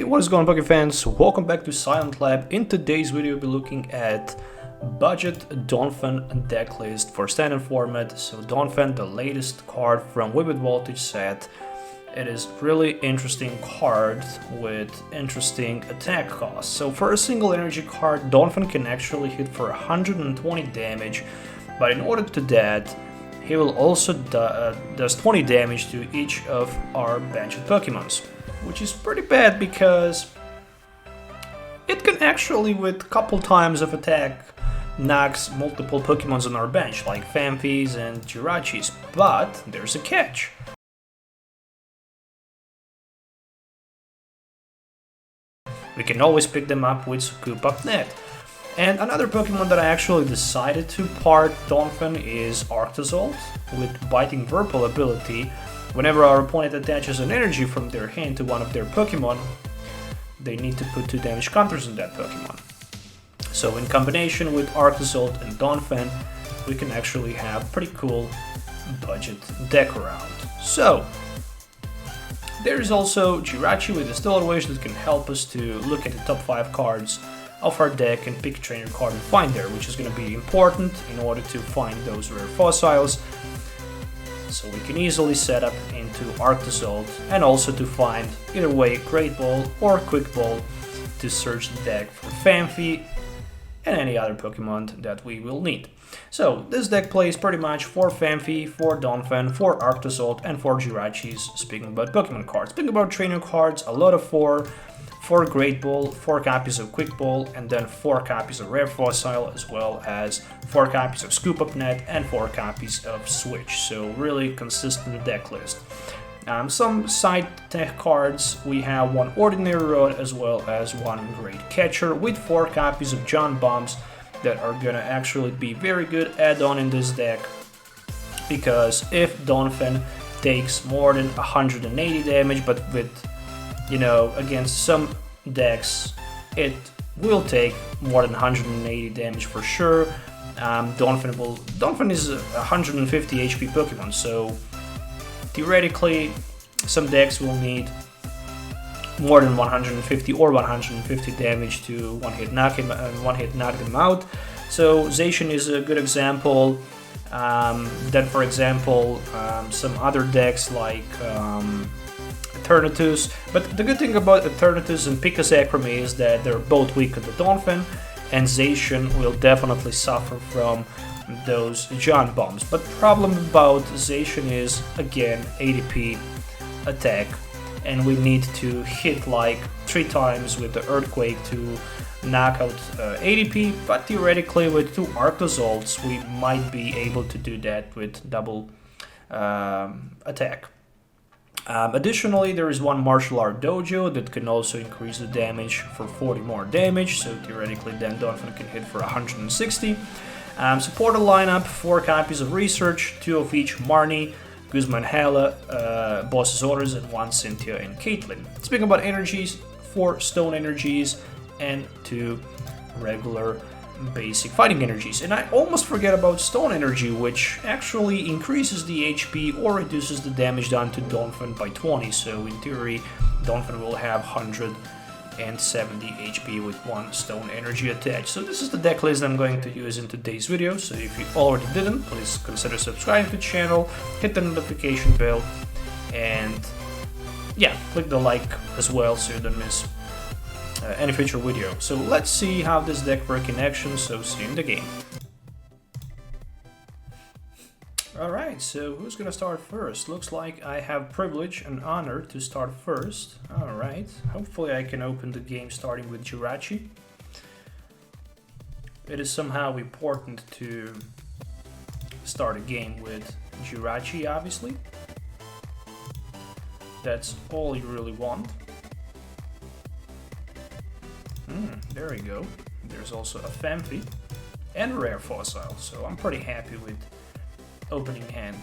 Hey, what is going on, Poké fans? Welcome back to Silent Lab. In today's video, we'll be looking at budget Donphan deck list for standard format. So Donphan, the latest card from Vivid Voltage set. It is really interesting card with interesting attack costs. So for a single energy card, Donphan can actually hit for 120 damage, but in order to that, he will also does 20 damage to each of our benched Pokemons, which is pretty bad because it can actually, with a couple times of attack, knocks multiple Pokemons on our bench, like Phanpys and Jirachis. But there's a catch. We can always pick them up with Scoop Up Net. And another Pokemon that I actually decided to part Donphan is Arctozolt, with Biting Verbal ability. Whenever our opponent attaches an energy from their hand to one of their Pokemon, they need to put 2 damage counters on that Pokemon. So in combination with Arctozolt and Donphan, we can actually have pretty cool budget deck around. So there is also Jirachi with the Stellar Wish that can help us to look at the top 5 cards of our deck and pick a trainer card and find there, which is going to be important in order to find those rare fossils. So we can easily set up into Arctozolt and also to find either way Great Ball or Quick Ball to search the deck for Phanpy and any other Pokemon that we will need. So this deck plays pretty much for Phanpy, for Donphan, for Arctozolt and for Jirachis, speaking about Pokemon cards. Speaking about trainer cards, a lot of 4 Great Ball, 4 copies of Quick Ball, and then 4 copies of Rare Fossil, as well as 4 copies of Scoop Up Net and 4 copies of Switch. So really consistent deck list. Some side tech cards, we have 1 Ordinary Rod as well as 1 Great Catcher with 4 copies of Giant Bombs that are gonna actually be very good add-on in this deck, because if Donphan takes more than 180 damage, but with, you know, against some decks it will take more than 180 damage for sure. Donphan is a 150 HP Pokemon, so theoretically some decks will need more than 150 or 150 damage to one-hit knock them out. So Zacian is a good example. Then for example some other decks like Eternatus, but the good thing about Eternatus and Picasacrum is that they're both weak to the Donphan, and Zacian will definitely suffer from those Giant Bombs. But the problem about Zacian is, again, ADP attack, and we need to hit like 3 times with the Earthquake to knock out ADP, but theoretically with 2 Arctozolts we might be able to do that with double attack. Additionally, there is 1 Martial Art Dojo that can also increase the damage for 40 more damage, so theoretically then Donphan can hit for 160. Supporter lineup, 4 copies of Research, 2 of each Marnie, Guzma Hala, Boss's Orders, and 1 Cynthia and Caitlin. Speaking about energies, 4 Stone Energies and 2 regular basic fighting energies. And I almost forget about Stone Energy, which actually increases the HP or reduces the damage done to Donphan by 20, so in theory Donphan will have 170 HP with 1 Stone Energy attached. So this is the deck list I'm going to use in today's video, so if you already didn't, please consider subscribing to the channel, hit the notification bell, and yeah, click the like as well so you don't miss any future video. So let's see how this deck works in action, so see you in the game. Alright, so who's gonna start first? Looks like I have privilege and honor to start first. Alright, hopefully I can open the game starting with Jirachi. It is somehow important to start a game with Jirachi, obviously. That's all you really want. There we go. There's also a Phanpy and a Rare Fossil, so I'm pretty happy with opening hand.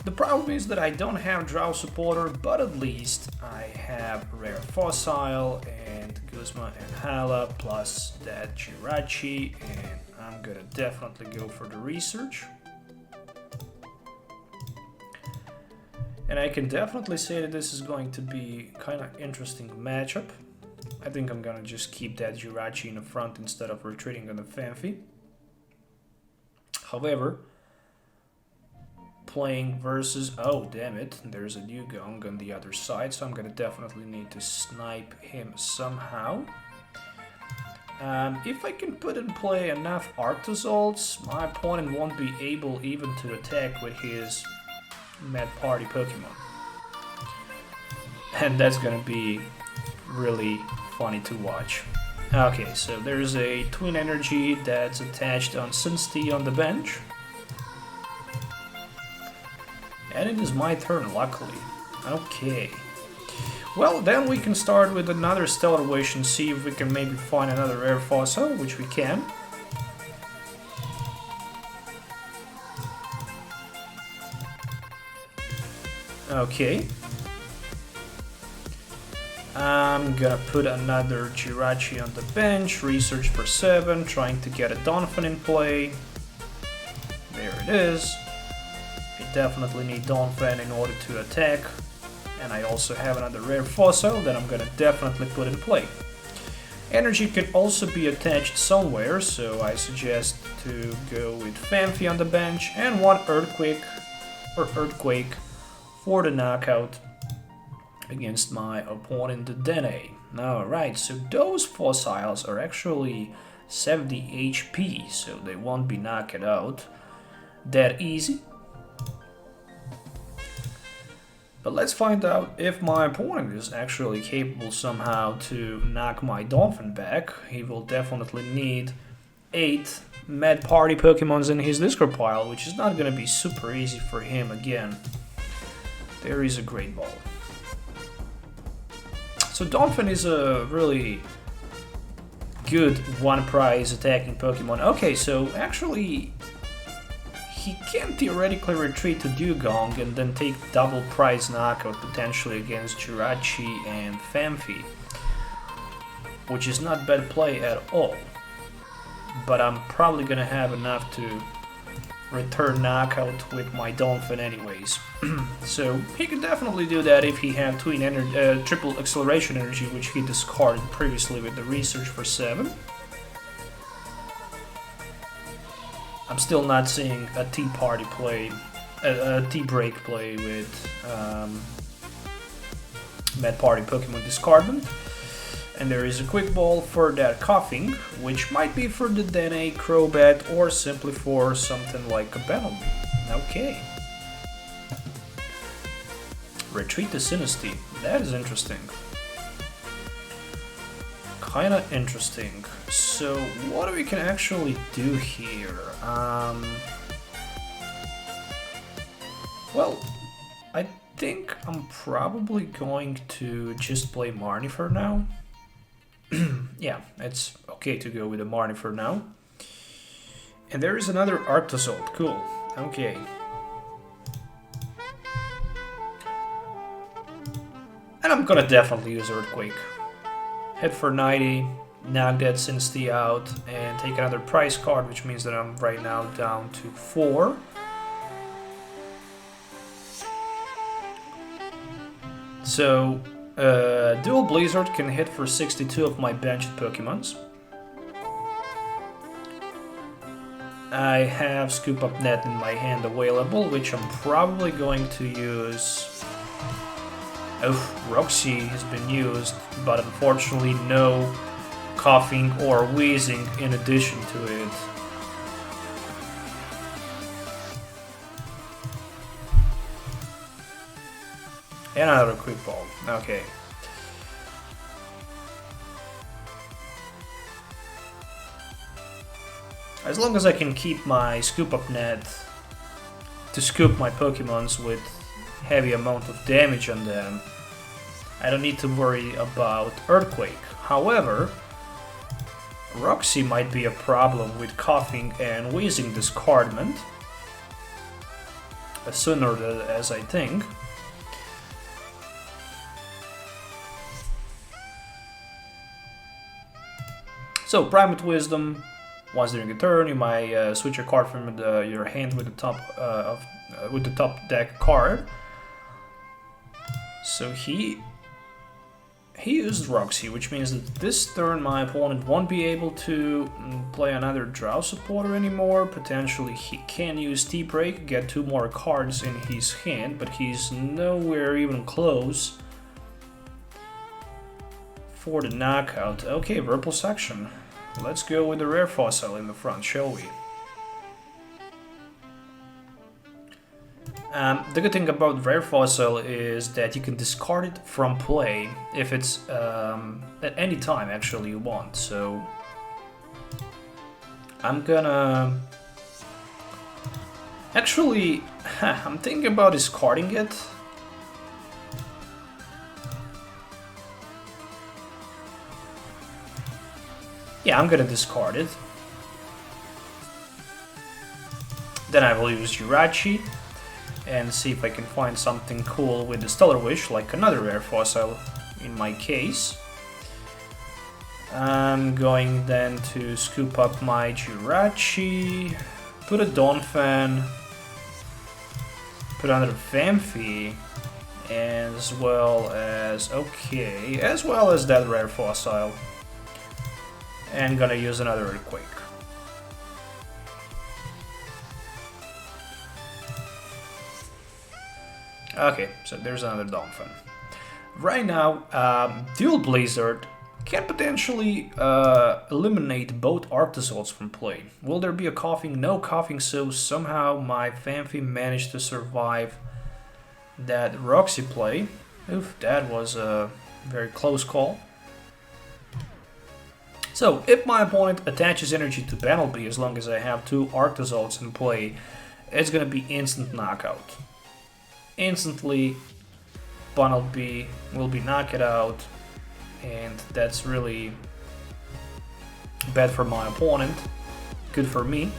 The problem is that I don't have Drow Supporter, but at least I have Rare Fossil and Guzma and Hala plus that Jirachi, and I'm gonna definitely go for the Research. And I can definitely say that this is going to be kind of interesting matchup. I think I'm gonna just keep that Jirachi in the front instead of retreating on the Phanpy. However, playing versus, oh damn it, there's a Dugong on the other side, so I'm gonna definitely need to snipe him somehow. If I can put in play enough Arctozolts, my opponent won't be able even to attack with his Mad Party Pokemon. And that's gonna be really funny to watch. Okay, so there's a Twin Energy that's attached on Cynthia on the bench. And it is my turn, luckily. Okay. Well, then we can start with another Stellar Wish and see if we can maybe find another Rare Fossil, which we can. Okay. I'm gonna put another Jirachi on the bench, research for 7, trying to get a Donphan in play. There it is. I definitely need Donphan in order to attack. And I also have another Rare Fossil that I'm gonna definitely put in play. Energy can also be attached somewhere, so I suggest to go with Phanpy on the bench and one Earthquake for the knockout against my opponent, the DAA. Alright, so those fossils are actually 70 HP, so they won't be knocked out that easy. But let's find out if my opponent is actually capable somehow to knock my Donphan back. He will definitely need 8 Mad Party Pokemons in his discard pile, which is not going to be super easy for him again. There is a Great Ball. So Donphan is a really good one-prize attacking Pokemon. Okay, so actually he can theoretically retreat to Dugong and then take double prize knockout potentially against Jirachi and Phanpy, which is not bad play at all. But I'm probably gonna have enough to return knockout with my Donphan anyways. So he could definitely do that if he had triple acceleration energy, which he discarded previously with the research for 7. I'm still not seeing a T-party play, a T-break play with Mad Party Pokemon discardment. And there is a Quick Ball for that Coughing, which might be for the DAA, Crobat, or simply for something like a Venom. Okay. Retreat to Sinistee. That is interesting. Kinda interesting. So, what we can actually do here? Well, I think I'm probably going to just play Marnie for now. Yeah, it's okay to go with a Marnie for now. And there is another Arctozolt. Cool. Okay. And I'm gonna definitely use Earthquake. Hit for 90, knock that Cynthia out, and take another prize card, which means that I'm right now down to 4. So, Dual Blizzard can hit for 62 of my benched Pokemons. I have Scoop Up Net in my hand available, which I'm probably going to use. Oh, Roxy has been used, but unfortunately no coughing or wheezing in addition to it. And another Quick Ball. Okay. As long as I can keep my Scoop Up Net to scoop my Pokemons with heavy amount of damage on them, I don't need to worry about Earthquake. However, Roxy might be a problem with coughing and wheezing discardment, sooner as I think. So, Primate Wisdom, once during a turn, you might switch your card from your hand with the top deck card. So he used Roxy, which means that this turn my opponent won't be able to play another Drow supporter anymore. Potentially he can use T-Break, get 2 more cards in his hand, but he's nowhere even close for the knockout. Okay, Purple section. Let's go with the Rare Fossil in the front, shall we? The good thing about Rare Fossil is that you can discard it from play if it's at any time actually you want. So I'm gonna actually I'm thinking about discarding it. Yeah, I'm gonna discard it. Then I will use Jirachi and see if I can find something cool with the Stellar Wish, like another Rare Fossil in my case. I'm going then to scoop up my Jirachi, put a Donphan, put another Phanpy, as well as that Rare Fossil, and gonna use another Earthquake. Okay, so there's another Donphan. Right now, Dual Blizzard can potentially eliminate both Arctozolts from play. Will there be a coughing? No coughing, so somehow my Phanpy managed to survive that Roxy play. Oof, that was a very close call. So, if my opponent attaches energy to penalty, as long as I have 2 Arctozolts in play, it's gonna be instant knockout. Instantly, Bunnelby will be knocked out, and that's really bad for my opponent, good for me.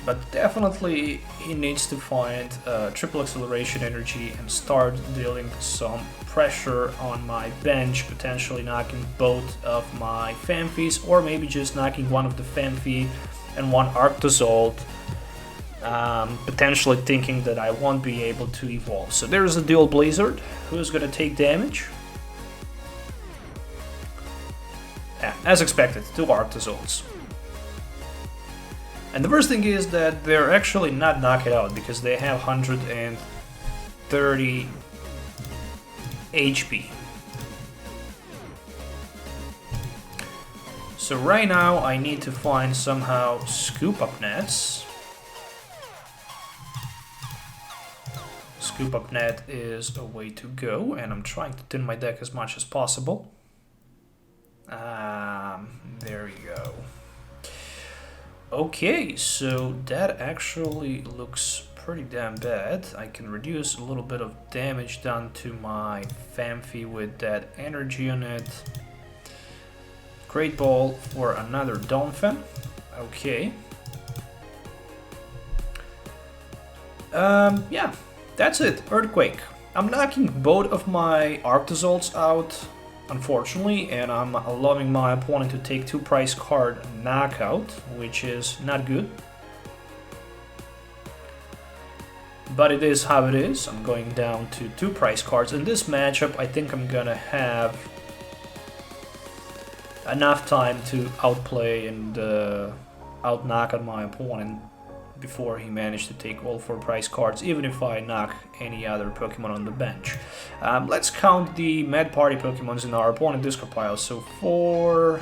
But definitely he needs to find triple acceleration energy and start dealing some pressure on my bench, potentially knocking both of my Phanpys, or maybe just knocking one of the Phanpy and one Arctozolt. Potentially thinking that I won't be able to evolve. So there's a Dual Blizzard who's gonna take damage. Yeah, as expected, 2 Arctozolts. And the worst thing is that they're actually not knocked out because they have 130 HP. So right now I need to find somehow Scoop Up Nets. Scoop Up Net is a way to go, and I'm trying to thin my deck as much as possible. There you go. Okay, so that actually looks pretty damn bad. I can reduce a little bit of damage done to my Phanpy with that energy on it. Great Ball for another Donphan. Okay. Yeah. That's it, Earthquake. I'm knocking both of my Arctozolts out, unfortunately, and I'm allowing my opponent to take 2 price card knockout, which is not good. But it is how it is. I'm going down to 2 price cards. In this matchup, I think I'm gonna have enough time to outplay and out-knock on my opponent before he managed to take all 4 price cards, even if I knock any other Pokemon on the bench. Let's count the Mad Party Pokemons in our opponent discard pile. So 4,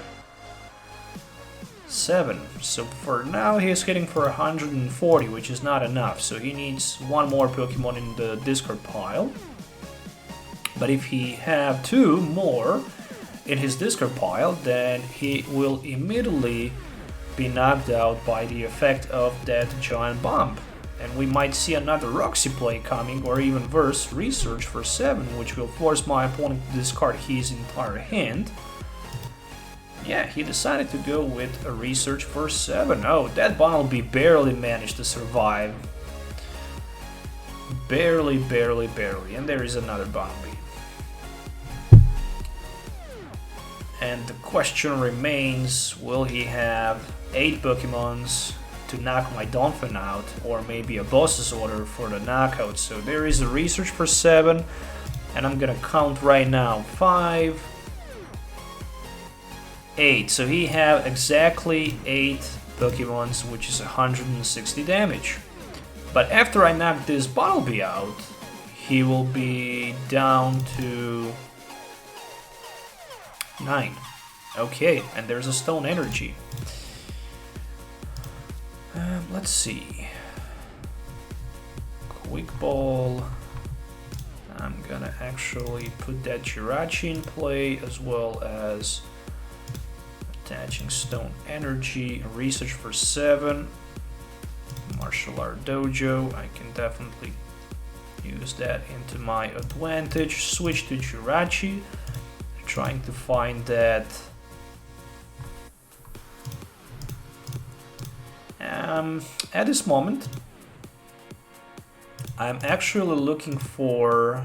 7. So for now he's hitting for 140, which is not enough. So he needs 1 more Pokemon in the discard pile. But if he have 2 more in his discard pile, then he will immediately be knocked out by the effect of that Giant Bomb. And we might see another Roxy play coming, or even worse, Research for 7, which will force my opponent to discard his entire hand. Yeah, he decided to go with a Research for 7. Oh, that Bunnelby barely managed to survive. Barely. And there is another Bunnelby. And the question remains, will he have 8 Pokemons to knock my Donphan out, or maybe a boss's order for the knockout. So there is a research for 7, and I'm gonna count right now. 5, 8. So he have exactly 8 Pokemons, which is 160 damage. But after I knock this Bumblebee out, he will be down to 9. Okay, and there's a Stone Energy. Let's see. Quick Ball. I'm gonna actually put that Jirachi in play, as well as attaching Stone Energy, research for 7, martial art dojo. I can definitely use that into my advantage. Switch to Jirachi, trying to find that. At this moment, I'm actually looking for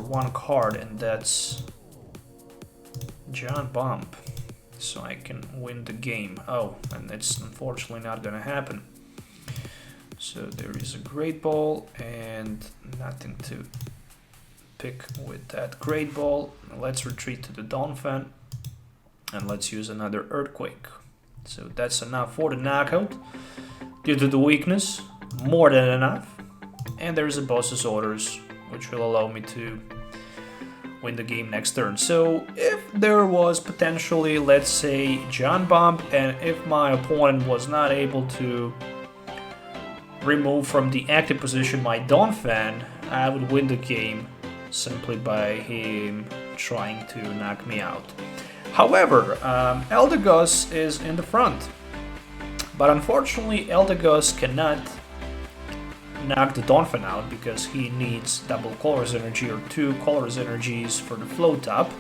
one card, and that's Giant Bomb, so I can win the game. Oh, and it's unfortunately not gonna happen. So there is a Great Ball and nothing to pick with that Great Ball. Let's retreat to the Donphan and let's use another Earthquake. So that's enough for the knockout. Due to the weakness, more than enough. And there's a boss's orders, which will allow me to win the game next turn. So if there was potentially, let's say, Giant Bomb, and if my opponent was not able to remove from the active position my Donphan, I would win the game simply by him trying to knock me out. However, Eldegoss is in the front, but unfortunately Eldegoss cannot knock the Donphan out because he needs double Color's Energy or 2 Color's Energies for the float up,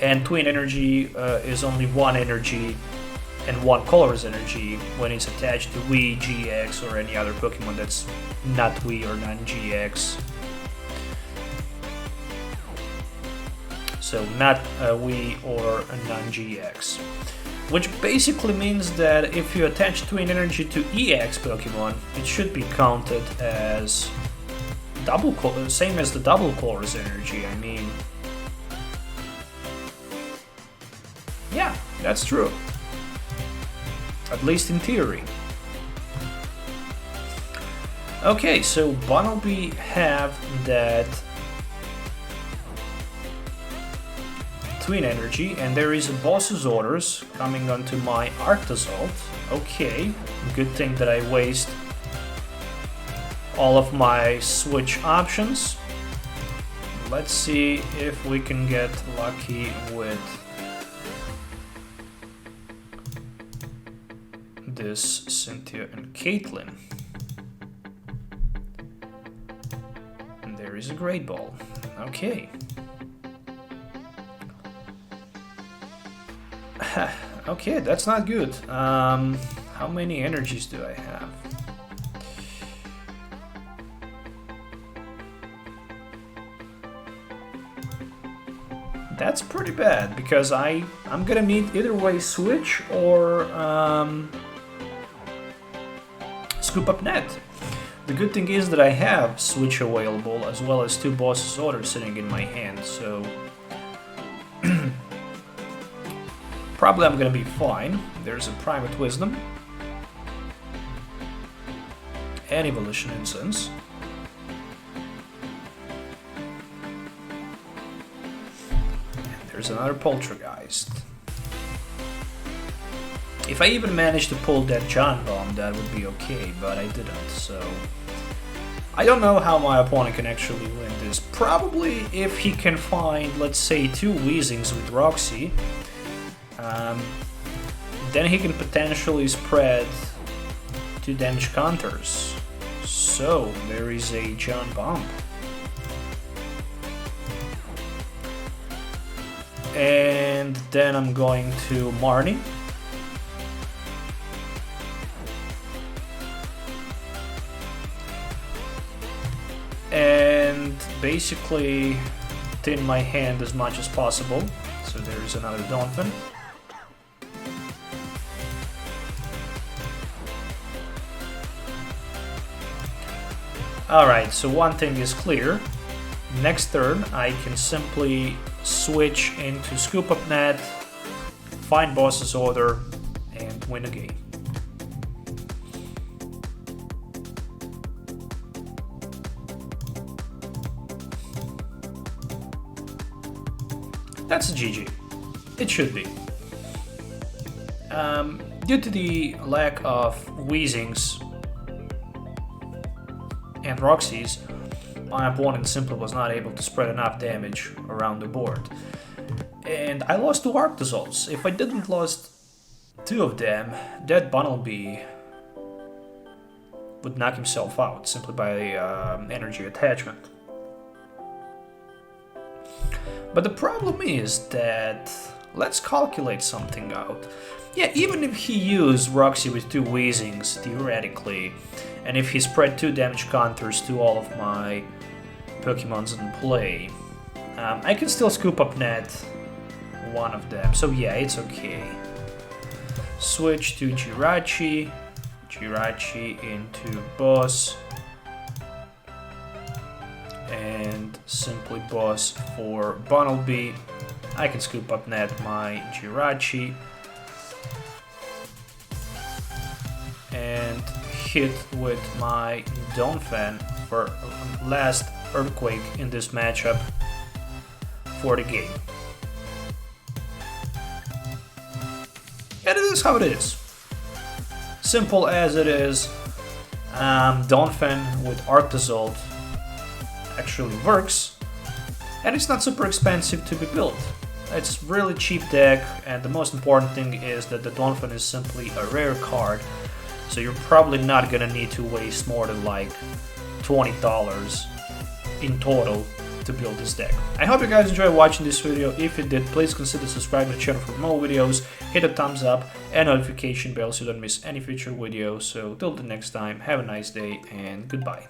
and Twin Energy is only 1 energy and 1 Color's Energy when it's attached to Wii, GX, or any other Pokemon that's not Wii or non-GX. So not a Wii or a non-GX. Which basically means that if you attach Twin Energy to EX Pokemon, it should be counted as same as the double Color's Energy. I mean, yeah, that's true. At least in theory. Okay, so Bumblebee have that Twin Energy, and there is a boss's orders coming onto my Arctozolt. Okay, good thing that I waste all of my switch options. Let's see if we can get lucky with this Cynthia and Caitlin. And there is a Great Ball. Okay. Okay, that's not good. How many energies do I have? That's pretty bad, because I'm gonna need either way Switch or Scoop Up Net. The good thing is that I have Switch available, as well as 2 boss's orders sitting in my hand, so probably I'm gonna be fine. There's a Private Wisdom and Evolution Incense. And there's another Poltergeist. If I even managed to pull that Giant Bomb, that would be okay, but I didn't, so I don't know how my opponent can actually win this. Probably if he can find, let's say, 2 Weezings with Roxy, then he can potentially spread 2 damage counters. So there is a Giant Bomb. And then I'm going to Marnie. And basically thin my hand as much as possible. So there is another Donphan. Alright, so one thing is clear. Next turn I can simply switch into Scoop Up Net, find boss's order, and win a game. That's a GG. It should be. Due to the lack of Weezings and Roxies, my opponent simply was not able to spread enough damage around the board. And I lost 2 Arctozolts. If I didn't lost 2 of them, that Bunnelby would knock himself out simply by energy attachment. But the problem is that, let's calculate something out. Yeah, even if he used Roxy with 2 Weezings, theoretically, and if he spread 2 damage counters to all of my Pokemons in play, I can still Scoop Up Net one of them, so yeah, it's okay. Switch to Jirachi, Jirachi into Boss, and simply Boss for Bunnelby. I can Scoop Up Net my Jirachi and hit with my Donphan for last Earthquake in this matchup for the game. And it is how it is. Simple as it is. Donphan with Arctozolt actually works, and it's not super expensive to be built. It's really cheap deck, and the most important thing is that the Donphan is simply a rare card, so you're probably not gonna need to waste more than like $20 in total to build this deck. I hope you guys enjoyed watching this video. If you did, please consider subscribing to the channel for more videos, hit a thumbs up and notification bell so you don't miss any future videos. So till the next time, have a nice day and goodbye.